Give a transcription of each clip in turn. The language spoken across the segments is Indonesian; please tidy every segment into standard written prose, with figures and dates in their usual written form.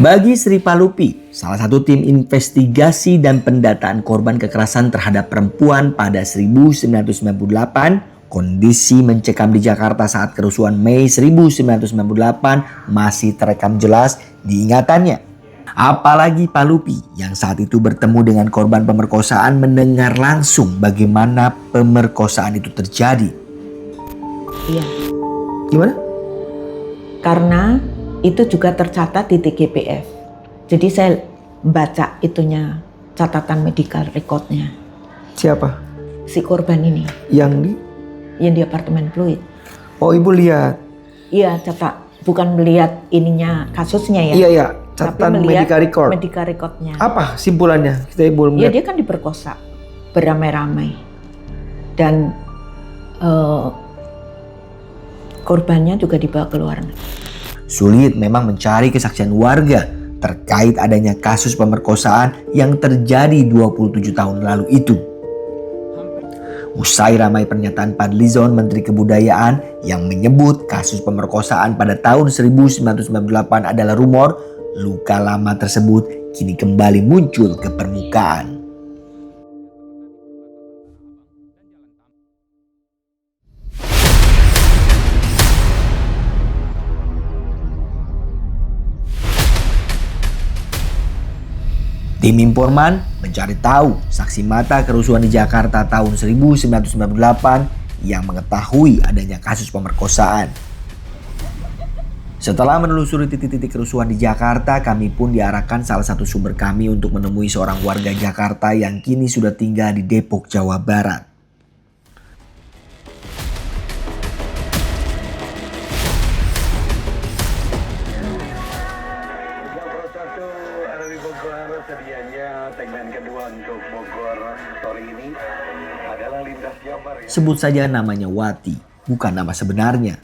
Bagi Sri Palupi, salah satu tim investigasi dan pendataan korban kekerasan terhadap perempuan pada 1998, kondisi mencekam di Jakarta saat kerusuhan Mei 1998 masih terekam jelas di ingatannya. Apalagi Palupi yang saat itu bertemu dengan korban pemerkosaan mendengar langsung bagaimana pemerkosaan itu terjadi. Iya. Gimana? Karena itu juga tercatat di TGPF. Jadi saya baca itunya, catatan medical recordnya. Siapa? Si korban ini. Yang di apartemen Pluit. Oh, ibu lihat? Iya, bukan melihat ininya kasusnya ya. Iya, catatan medical record. Medical recordnya. Apa simpulannya? Kita belum ya lihat. dia kan diperkosa beramai-ramai. Dan korbannya juga dibawa keluar. Sulit memang mencari kesaksian warga terkait adanya kasus pemerkosaan yang terjadi 27 tahun lalu itu. Usai ramai pernyataan Fadlizon, Menteri Kebudayaan, yang menyebut kasus pemerkosaan pada tahun 1998 adalah rumor, luka lama tersebut kini kembali muncul ke permukaan. Tim Informan mencari tahu saksi mata kerusuhan di Jakarta tahun 1998 yang mengetahui adanya kasus pemerkosaan. Setelah menelusuri titik-titik kerusuhan di Jakarta, kami pun diarahkan salah satu sumber kami untuk menemui seorang warga Jakarta yang kini sudah tinggal di Depok, Jawa Barat. Sebut saja namanya Wati, bukan nama sebenarnya.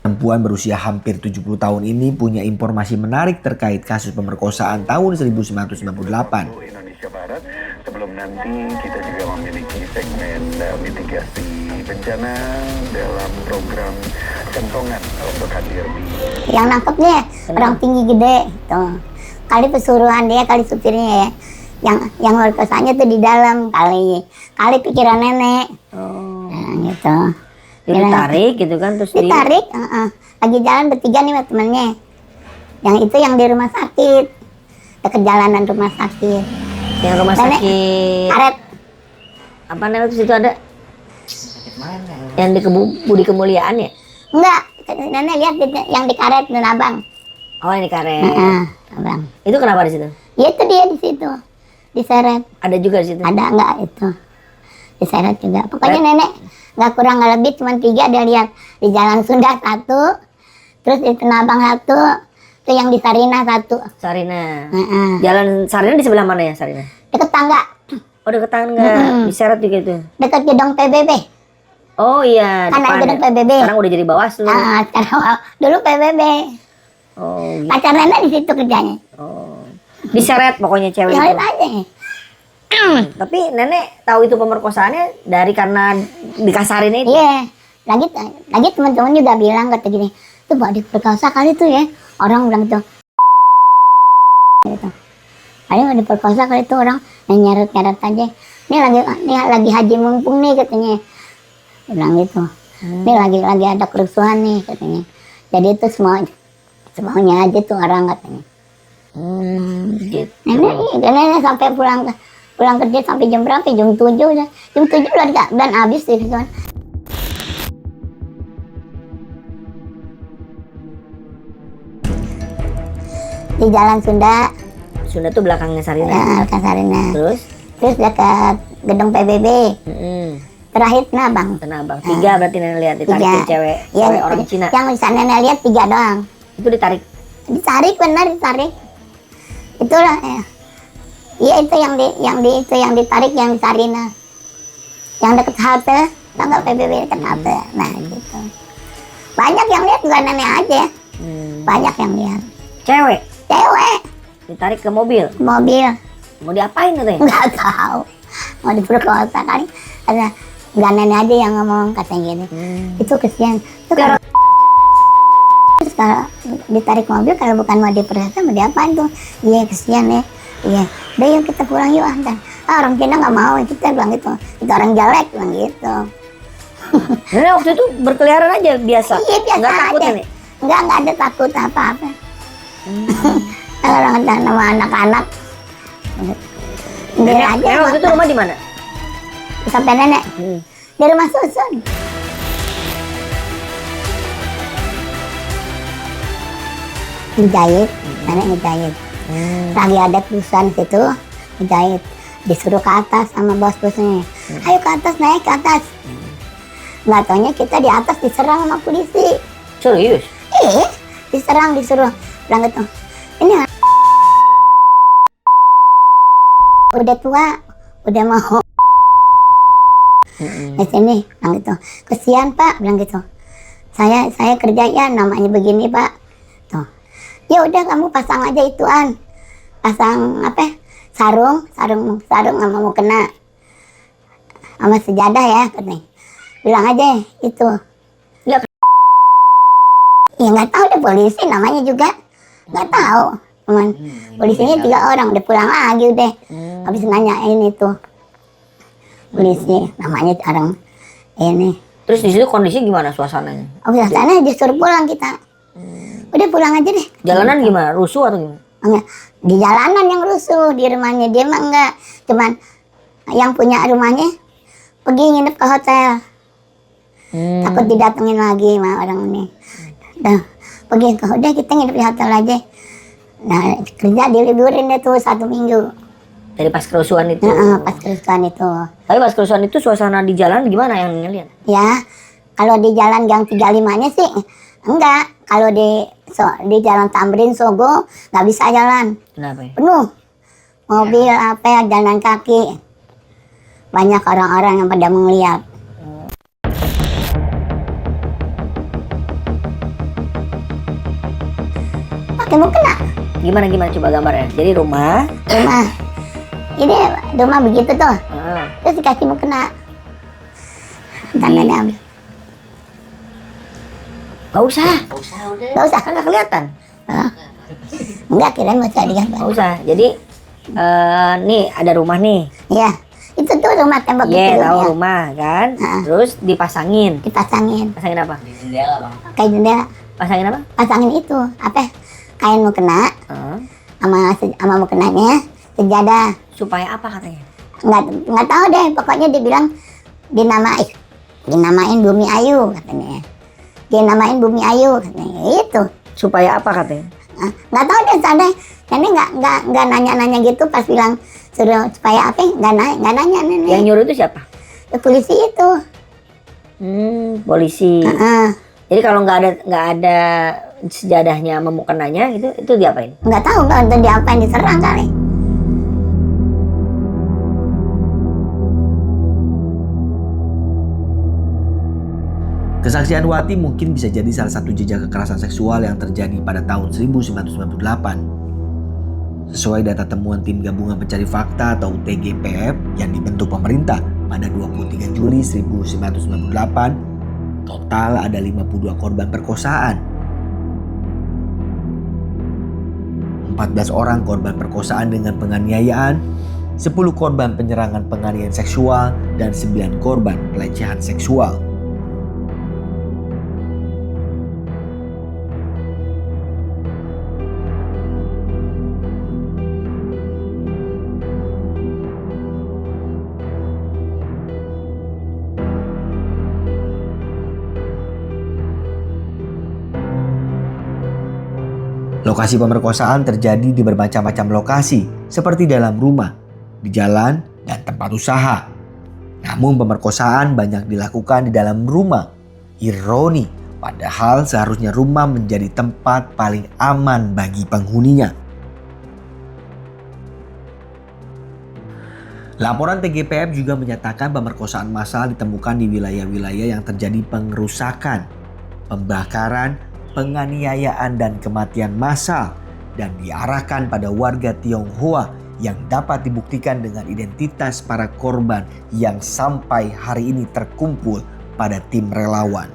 Perempuan berusia hampir 70 tahun ini punya informasi menarik terkait kasus pemerkosaan tahun 1998. Indonesia Barat. Sebelum nanti kita juga memiliki segmen mitigasi bencana dalam program Kentongan untuk hadir di... Yang nangkepnya orang tinggi gede, tuh. Kali pesuruhan dia, kali supirnya ya. Yang merkosanya tuh di dalam, kali pikiran nenek. Oh. Nah, gitu. Jadi ditarik gitu kan terus ditarik, lagi jalan bertiga nih sama temennya. Yang itu yang di rumah sakit, dekat jalanan rumah sakit. Yang rumah nenek, sakit karet. apa namanya itu situ ada? Mana? Yang di Budi Kemuliaan ya? Enggak, nenek lihat yang di karet dan abang. Oh yang di karet. Abang. Itu kenapa di situ? Ya itu dia di situ, diseret. Ada juga di situ? Ada enggak itu, diseret juga. Pokoknya nenek nggak kurang nggak lebih cuma 3 dia lihat di Jalan Sunda 1, terus di Tanah Abang 1, itu yang di Sarina 1. Sarina. Jalan Sarina di sebelah mana ya Sarina? Dekat tangga. Oh dekat tangga, diseret juga itu. Dekat gedung PBB. Oh iya. Kan ada gedung PBB. Sekarang udah jadi Bawaslu. Sekarang dulu PBB. Oh. Gitu. Pacar nenek di situ kerjanya. Oh. Diseret pokoknya cewek itu. Aja. Tapi nenek tahu itu pemerkosaannya dari karena dikasarin itu. Iya. Lagi teman-teman juga bilang kata gini, tuh buat diperkosa kali tuh ya. Orang bilang tuh. Gitu. Kali mau diperkosa kali tuh orang yang nyeret-nyeret aja. Ini lagi haji mumpung nih katanya. Bilang gitu. Ini lagi ada kerusuhan nih katanya. Jadi itu semuanya aja tuh orang katanya. Gitu. Nenek sampai pulang kerja sampai jam berapa? Jam 7 udah. Jam 7 dan habis sih kan. Di Jalan Sunda. Sunda tuh belakangnya Sarina. Ya, belakang Sarina. Terus dekat gedung PBB. Terakhir Tanah Abang. 3 berarti nenek lihat ditarik cewek orang Cina. Yang bisa nenek lihat 3 doang. Itu ditarik. Benar ditarik. Itulah ya. Iya itu yang ditarik yang di Sarina. Yang dekat halte, tanggal PBB dekat halte. Nah, gitu. Banyak yang lihat, bukan nenek aja. Banyak yang lihat. Cewek. Ditarik ke mobil. Mau diapain katanya? Enggak tahu. Mau diperkosa kali. Enggak nenek aja yang ngomong katanya gitu. Itu kesian. Itu Terus kalau ditarik mobil, kalau bukan mau diperiksa mau diapain tuh? Iya kesian ya. Iya, udah yuk kita pulang yuk antar. Orang Cina nggak mau, kita bilang gitu. Kita orang jelek bilang gitu. Nenek waktu itu berkeliaran aja biasa. Iya biasa Nggak takut aja. Nenek? Nggak ada takut apa-apa. Orang sama anak-anak. Sendiri aja. Nenek waktu itu rumah di mana? Sampai nenek di rumah susun. Ngejahit, nenek ngejahit. Lagi ada perusahaan situ, ngejahit. Disuruh ke atas sama bos-bosnya. Ayo ke atas, naik ke atas. Nggak taunya kita di atas diserang sama polisi. Serius? Diserang, disuruh bilang gitu. Ini udah tua, udah mau di sini, bilang gitu. Kesian Pak, bilang gitu. Saya kerja ya namanya begini Pak. Tuh. Ya udah kamu pasang aja ituan. Pasang apa? Sarung nggak mau kena. Sama sejadah ya katanya. Bilang aja itu. Nggak. Ya nggak tahu deh polisi namanya juga. Nggak tahu. Cuman polisinya 3 orang udah pulang lagi udah. Habis nanyain itu. Polisi namanya orang ini. Terus di situ kondisi gimana suasananya? Oh sana disuruh pulang kita. Udah pulang aja deh. Jalanan gimana? Rusuh atau gimana? Enggak. Di jalanan yang rusuh, di rumahnya dia mah enggak. Cuman yang punya rumahnya pergi nginep ke hotel. Takut didatengin lagi sama orang ini. Udah kita nginep di hotel aja. Nah kerja diliburin deh tuh 1 minggu. Dari pas kerusuhan itu? Pas kerusuhan itu. Tapi pas kerusuhan itu suasana di jalan gimana yang ngeliat? Ya kalau di jalan gang 35-nya sih enggak. Kalau di jalan Tamrin Sogo nggak bisa jalan. Kenapa ya? Penuh mobil apa ya, jalan kaki, banyak orang-orang yang pada melihat. Pakai mukena Gimana coba gambarnya? Jadi rumah. ini rumah begitu tuh, Ah. terus dikasih mukena tandanya ambil. Gak usah. Nggak usah, Kan gak kelihatan. enggak kirain mau saya digambar. Gak usah. Jadi nih ada rumah nih. Iya, itu tuh rumah tembok Iya, itu tahu ya. rumah kan. Ah. Terus dipasangin. Dipasangin Pasangin apa? kayak jendela, Pasangin apa? pasangin itu apa kain mukena Ah. sama mukenanya sejadah. Supaya apa katanya? Nggak tahu deh, pokoknya dibilang dinamain Bumi Ayu katanya. Dinamain Bumi Ayu katanya. Itu. Supaya apa katanya? Nggak tahu deh, sana nenek nggak nanya gitu pas bilang suruh supaya apa? Nggak nanya nenek. Yang nyuruh itu siapa? Polisi itu. Polisi. Heeh. Jadi kalau nggak ada sejadahnya sama mukenanya itu diapain? Nggak tahu nggak diapain, diserang kali. Kesaksian Wati mungkin bisa jadi salah satu jejak kekerasan seksual yang terjadi pada tahun 1998. Sesuai data temuan Tim Gabungan Pencari Fakta atau TGPF yang dibentuk pemerintah pada 23 Juli 1998, total ada 52 korban perkosaan. 14 orang korban perkosaan dengan penganiayaan, 10 korban penyerangan penganiayaan seksual, dan 9 korban pelecehan seksual. Lokasi pemerkosaan terjadi di bermacam-macam lokasi, seperti dalam rumah, di jalan, dan tempat usaha. Namun pemerkosaan banyak dilakukan di dalam rumah. Ironi, padahal seharusnya rumah menjadi tempat paling aman bagi penghuninya. Laporan TGPF juga menyatakan pemerkosaan massal ditemukan di wilayah-wilayah yang terjadi pengerusakan, pembakaran, penganiayaan dan kematian massal, dan diarahkan pada warga Tionghoa yang dapat dibuktikan dengan identitas para korban yang sampai hari ini terkumpul pada tim relawan.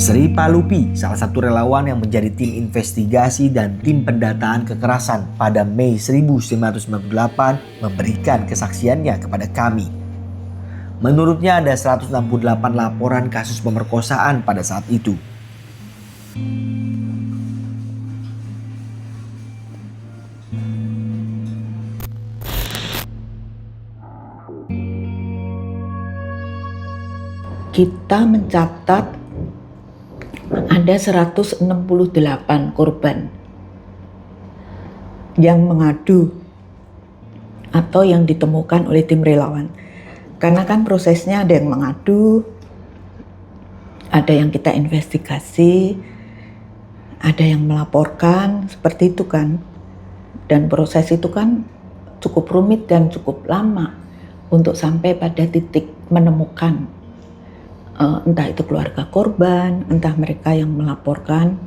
Sri Palupi, salah satu relawan yang menjadi tim investigasi dan tim pendataan kekerasan pada Mei 1998, memberikan kesaksiannya kepada kami. Menurutnya ada 168 laporan kasus pemerkosaan pada saat itu. Kita mencatat ada 168 korban yang mengadu atau yang ditemukan oleh tim relawan. Karena kan prosesnya ada yang mengadu, ada yang kita investigasi, ada yang melaporkan, seperti itu kan. Dan proses itu kan cukup rumit dan cukup lama untuk sampai pada titik menemukan entah itu keluarga korban, entah mereka yang melaporkan,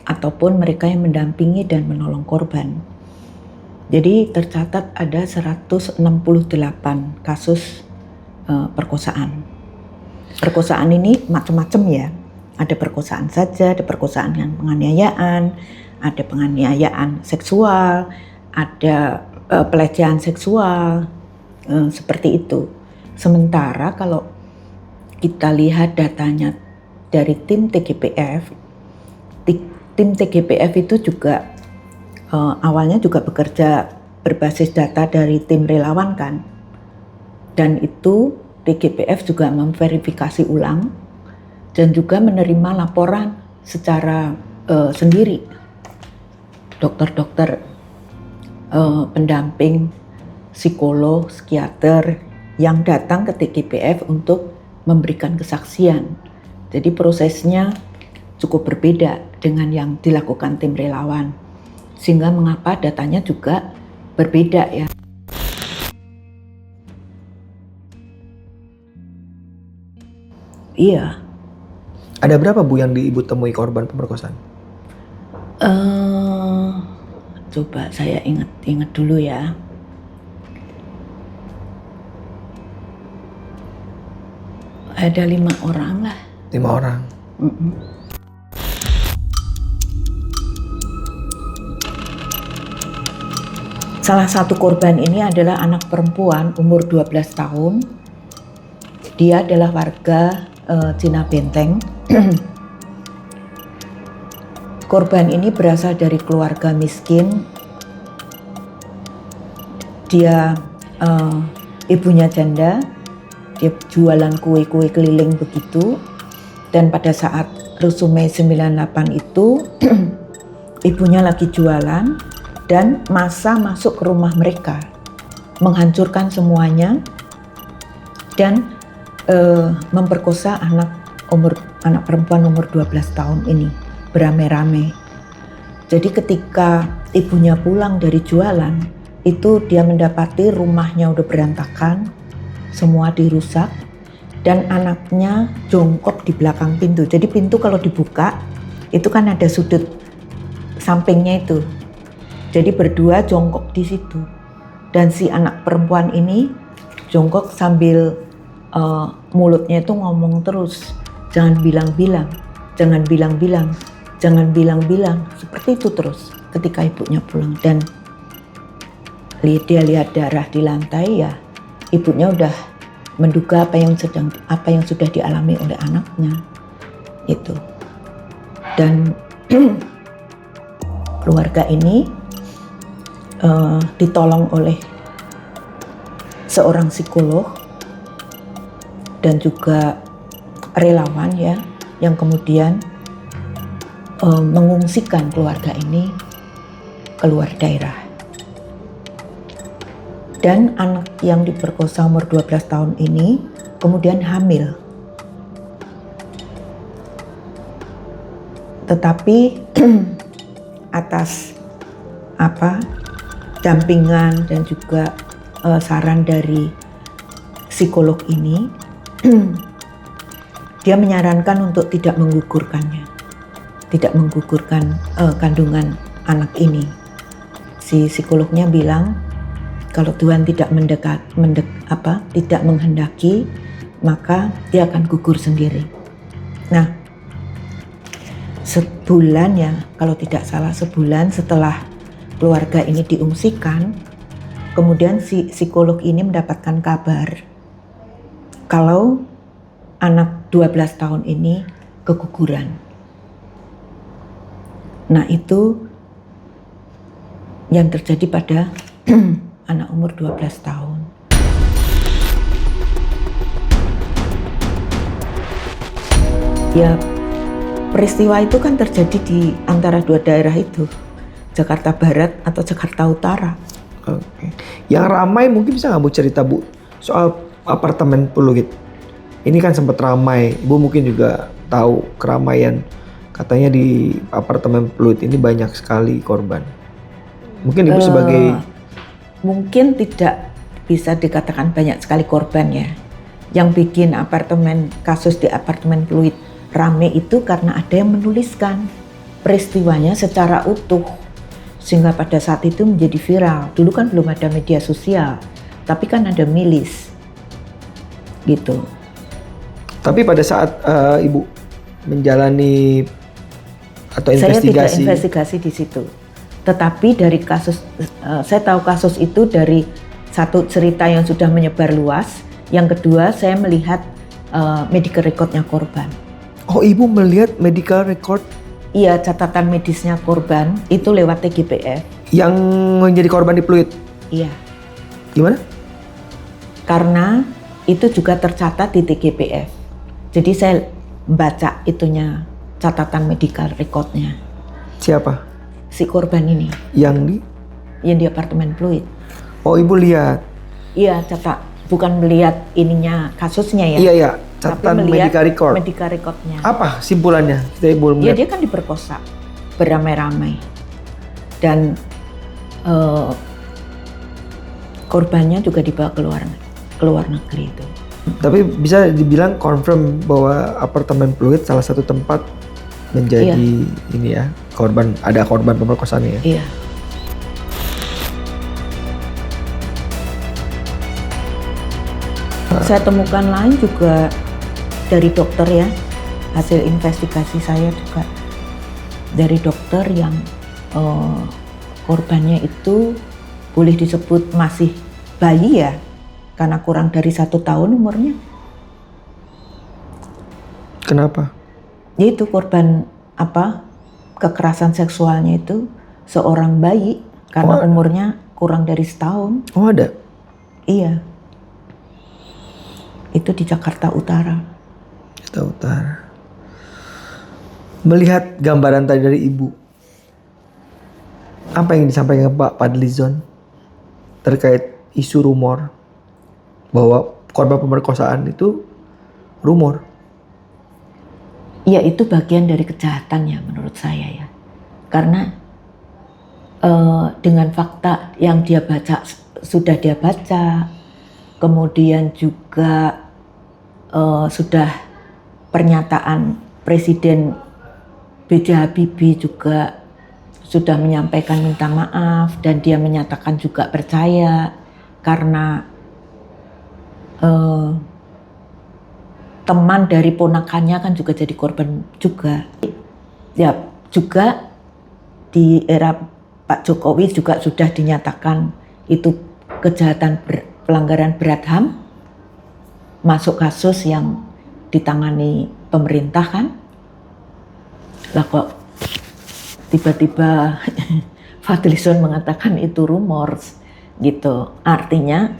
ataupun mereka yang mendampingi dan menolong korban. Jadi tercatat ada 168 kasus perkosaan. Perkosaan ini macam-macam ya. Ada perkosaan saja, ada perkosaan yang penganiayaan, ada penganiayaan seksual, ada pelecehan seksual, seperti itu. Sementara kalau kita lihat datanya dari tim TGPF, tim TGPF itu juga awalnya juga bekerja berbasis data dari tim relawan kan, dan itu TGPF juga memverifikasi ulang dan juga menerima laporan secara sendiri. Dokter-dokter pendamping, psikolog, psikiater yang datang ke TGPF untuk memberikan kesaksian. Jadi prosesnya cukup berbeda dengan yang dilakukan tim relawan. Sehingga mengapa datanya juga berbeda ya. Iya. Ada berapa Bu yang Ibu temui korban pemerkosaan? Coba saya ingat dulu ya. Ada 5 orang lah. 5 orang. Salah satu korban ini adalah anak perempuan umur 12 tahun. Dia adalah warga Cina Benteng. Korban ini berasal dari keluarga miskin. Dia ibunya janda. Dia jualan kue-kue keliling begitu, dan pada saat rusuh Mei 98 itu ibunya lagi jualan dan massa masuk ke rumah mereka, menghancurkan semuanya dan memperkosa anak perempuan umur 12 tahun ini beramai-ramai. Jadi ketika ibunya pulang dari jualan itu dia mendapati rumahnya udah berantakan, semua dirusak, dan anaknya jongkok di belakang pintu. Jadi pintu kalau dibuka itu kan ada sudut sampingnya itu. Jadi berdua jongkok di situ. Dan si anak perempuan ini jongkok sambil mulutnya itu ngomong terus, jangan bilang-bilang, jangan bilang-bilang, jangan bilang-bilang. Seperti itu terus ketika ibunya pulang, dan dia lihat darah di lantai, ya ibunya udah menduga apa yang sudah dialami oleh anaknya itu. Dan keluarga ini ditolong oleh seorang psikolog dan juga relawan ya, yang kemudian mengungsikan keluarga ini keluar daerah. Dan anak yang diperkosa umur 12 tahun ini kemudian hamil. Tetapi atas dampingan dan juga saran dari psikolog ini, dia menyarankan untuk tidak menggugurkannya, tidak menggugurkan kandungan anak ini. Si psikolognya bilang kalau Tuhan tidak tidak menghendaki, maka dia akan gugur sendiri. Nah, sebulan ya, kalau tidak salah sebulan setelah keluarga ini diungsikan, kemudian si psikolog ini mendapatkan kabar kalau anak 12 tahun ini keguguran. Nah itu yang terjadi pada anak umur 12 tahun. Ya, peristiwa itu kan terjadi di antara dua daerah itu, Jakarta Barat atau Jakarta Utara. Oke. Yang ramai mungkin bisa nggak Bu cerita Bu soal apartemen Pluit? Ini kan sempat ramai, Ibu mungkin juga tahu keramaian. Katanya di apartemen Pluit ini banyak sekali korban. Mungkin Ibu sebagai... Mungkin tidak bisa dikatakan banyak sekali korban ya. Yang bikin kasus di apartemen Pluit rame itu karena ada yang menuliskan peristiwanya secara utuh. Sehingga pada saat itu menjadi viral. Dulu kan belum ada media sosial, tapi kan ada milis. Gitu. Tapi pada saat Ibu menjalani atau Saya tidak investigasi... investigasi di situ. Tetapi dari kasus, saya tahu kasus itu dari satu cerita yang sudah menyebar luas. Yang kedua, saya melihat medical record-nya korban. Oh, Ibu melihat medical record Iya, catatan medisnya korban itu lewat TGPF. yang menjadi korban di Pluit? Iya, Gimana? karena itu juga tercatat di TGPF. Jadi saya baca itunya, catatan medical record-nya. Siapa? Si korban ini, Yang yang di apartemen Pluit. Oh, Ibu lihat. Iya, bukan melihat ininya kasusnya ya. Iya, iya. Tapi Catatan melihat medical record. medical record-nya. Apa simpulannya? Kita belum Ya lihat. dia kan diperkosa beramai-ramai dan korbannya juga dibawa ke luar negeri itu. Tapi bisa dibilang confirm bahwa apartemen Pluit salah satu tempat menjadi ini ya, ada korban pemerkosaan ya. Iya. Saya temukan lain juga dari dokter ya, hasil investigasi saya juga dari dokter yang korbannya itu boleh disebut masih bayi ya, karena kurang dari 1 tahun umurnya. Kenapa? Yaitu korban kekerasan seksualnya itu seorang bayi karena umurnya kurang dari 1 tahun. Oh, ada? Iya. Itu di Jakarta Utara. Jakarta Utara. Melihat gambaran tadi dari Ibu, apa yang disampaikan Pak Fadlizon terkait isu rumor bahwa korban pemerkosaan itu rumor? Ya itu bagian dari kejahatan ya menurut saya ya. Karena dengan fakta yang sudah dia baca, kemudian juga sudah pernyataan Presiden B.J. Habibie juga sudah menyampaikan minta maaf dan dia menyatakan juga percaya karena teman dari ponakannya kan juga jadi korban juga. Ya juga di era Pak Jokowi juga sudah dinyatakan itu kejahatan pelanggaran berat HAM, masuk kasus yang ditangani pemerintah kan. Lah kok tiba-tiba Fadlizon mengatakan itu rumor gitu. Artinya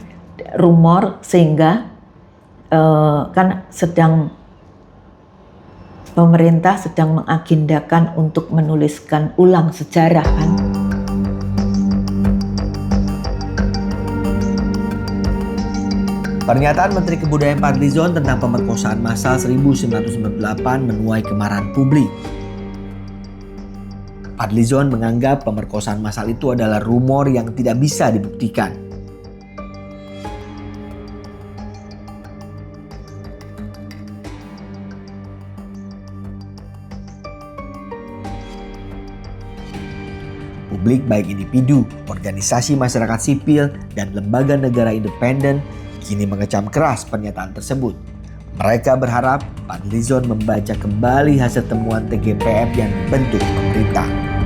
rumor sehingga kan pemerintah sedang mengagendakan untuk menuliskan ulang sejarah kan. Pernyataan Menteri Kebudayaan Fadlizon tentang pemerkosaan massal 1998 menuai kemarahan publik. Fadlizon menganggap pemerkosaan massal itu adalah rumor yang tidak bisa dibuktikan. Publik baik individu, organisasi masyarakat sipil, dan lembaga negara independen kini mengecam keras pernyataan tersebut. Mereka berharap Fadlizon membaca kembali hasil temuan TGPF yang dibentuk pemerintah.